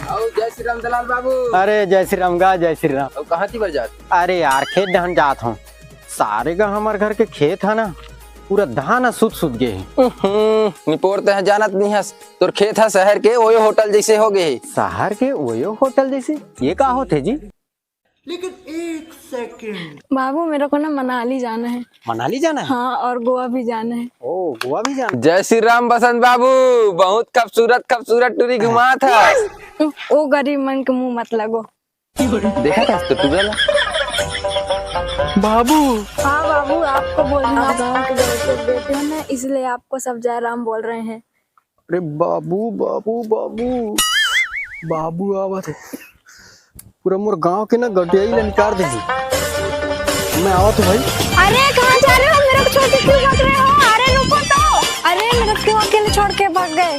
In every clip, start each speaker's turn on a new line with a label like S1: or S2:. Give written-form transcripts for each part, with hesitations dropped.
S1: आओ जय श्री राम दलाल बाबू।
S2: अरे जय श्री राम गा, जय श्री राम।
S1: और कहाँ थी बजात?
S2: अरे यार खेत दहन जात हूँ। सारे गा हमारे घर के खेत है ना, पूरा धान सुध सुध गए।
S1: निपोरते हैं जानत नहीं है। तोर खेत है शहर के ओयो होटल जैसे हो गए।
S2: शहर के ओयो होटल जैसे? ये का होते जी?
S3: लेकिन एक सेकंड
S4: बाबू मेरे को ना मनाली जाना है।
S2: मनाली जाना है?
S4: हाँ, और गोवा भी जाना है।
S2: ओ गोवा भी जाना?
S1: जय श्री राम बसंत बाबू, बहुत खूबसूरत खूबसूरत टूरी घुमा था।
S4: ओ गरीब मन के मुंह मत लगो।
S1: देखा था तो तू बोला
S2: बाबू।
S4: हाँ बाबू, आपको बोलना गाँव के लड़के बेटे हो ना, इसलिए आपको सब जय राम बोल रहे हैं।
S2: अरे बाबू बाबू बाबू बाबू आवत है। पूरा मोर गांव के ना गटिया ही निकाल दे। मैं आवत हूँ भाई।
S4: अरे कहाँ जा रहे हो? मेरे को छोड़ के क्यों भाग रहे हो? अरे रुको तो। अरे मेरे को क्यों अकेले छोड़ के भाग गए?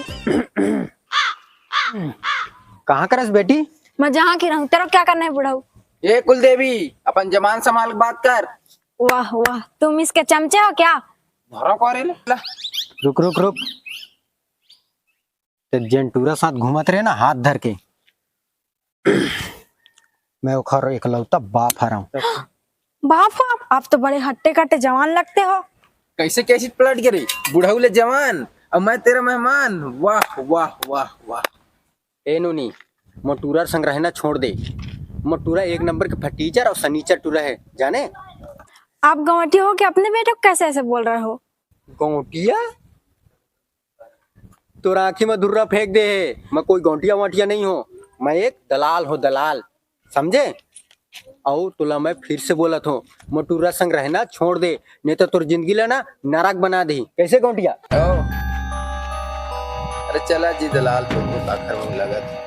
S2: कहाँ करस बेटी?
S4: मैं जहाँ की रहूँ, तेरा क्या करना है बुढ़ाऊ?
S1: ये कुलदेवी अपन जमान संभाल के बात कर।
S4: वाह वाह, तुम इसके चमचे हो क्या?
S1: धरो करे ला।
S2: रुक रुक रुक। ते जेंटूरा साथ घूमत रहे ना हाथ धर के। मैं उखारो इकलौता बाप हरा हूँ।
S4: बाप आप तो बड़े हट्टे कट्टे जवान लगते हो।
S1: कैसे कैसे पलट गई बुढ़ऊ ले जवान और मैं तेरा मेहमान। वाह वाह वाह वाह।
S2: ए नूनी, मोटूरा संग रहना छोड़ दे। मोटूरा एक नंबर के फटीचर और सनीचर टूरा है, जाने?
S4: आप गंवटी हो कि अपने बेटे को कैसे ऐसे बोल रहे हो?
S2: गौटिया? तो आँखी में धुर्रा फेंक दे। मैं कोई गौटिया वाटिया नहीं हूँ। मैं एक दलाल हूँ, दलाल, समझे? और तुला मैं फिर से बोला था, मोटूरा संग रहना छोड़ दे, नहीं तो तुर जिंदगी लेना नरक बना दी। कैसे गौटिया?
S1: अरे चला जी दलाल तुमको आखिर में लगा था।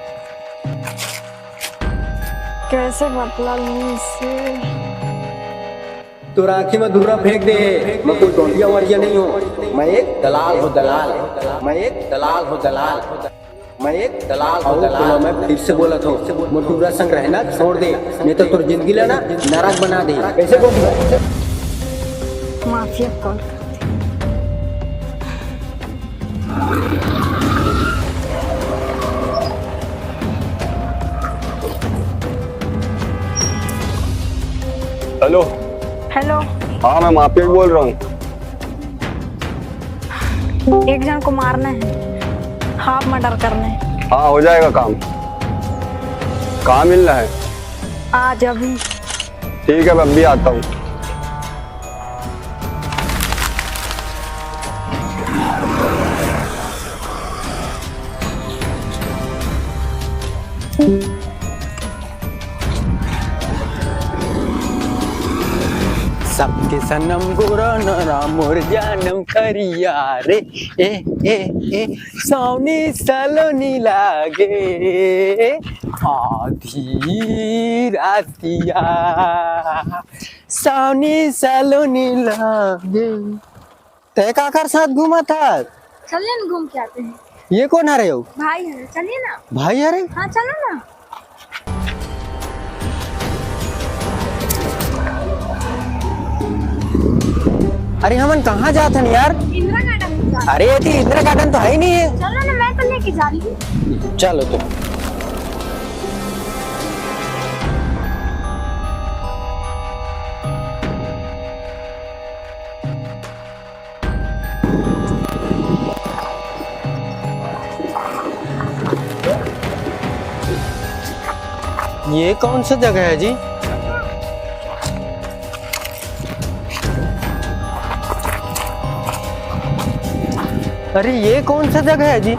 S4: कैसे बतला लूं इससे?
S2: तो आँखी में धुर्रा फेंक दे। मैं कोई गौटिया वाटिया नहीं हूँ। मैं एक दलाल हूँ, दलाल। मैं एक दलाल हूँ, दलाल। मैं एक दलाल हूँ, दलाल। मैं फिर से बोला था, मोटूरा संग रहना छोड़ दे, नहीं तो तुर जिंदगी लेना नरक बना दे। कैसे गौटिया?
S4: Mafia call.
S5: हेलो।
S4: हेलो।
S5: हाँ मैं माफिया बोल रहा हूँ।
S4: एक जन को मारना है, हाफ मर्डर करना है।
S5: हाँ हो जाएगा काम। कहाँ मिलना है?
S4: आज अभी।
S5: ठीक है मैं अभी आता हूँ।
S2: सबके सनम गोरा नरा मोर जानम खरिया रे। ए ए ए सोनी सलोनी लागे आधी रातिया। सोनी सलोनी लागे। ते काकर साथ घूमा था?
S4: चलिए ना घूम के आते हैं।
S2: ये कौन आ रहे हो?
S4: भाई है, चलिए ना।
S2: भाई अरे
S4: हाँ चलो ना।
S2: अरे हमन कहाँ जाते हैं यार?
S4: इंदिरा गार्डन।
S2: अरे ये थी इंदिरा गार्डन तो है ही नहीं है।
S4: चलो ना, मैं तो लेके जा रही हूँ।
S2: चलो तो। ये कौन सा जगह है जी? अरे ये कौन सा जगह है जी?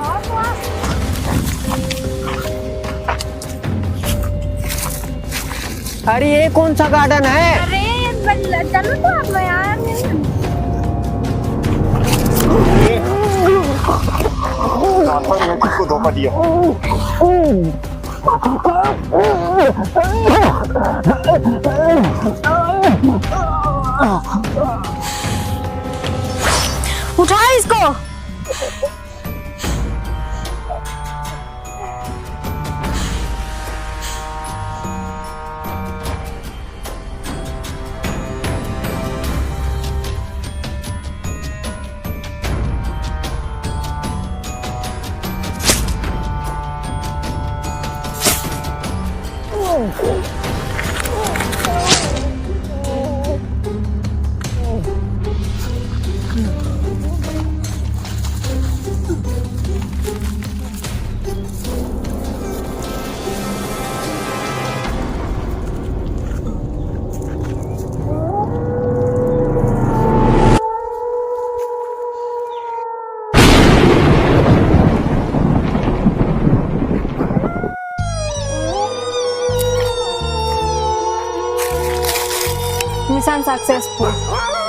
S2: अरे ये कौन सा गार्डन है?
S4: अरे चलो तो आप यार।
S5: को धोखा दिया।
S4: उठा इसको। सक्सेसफुल।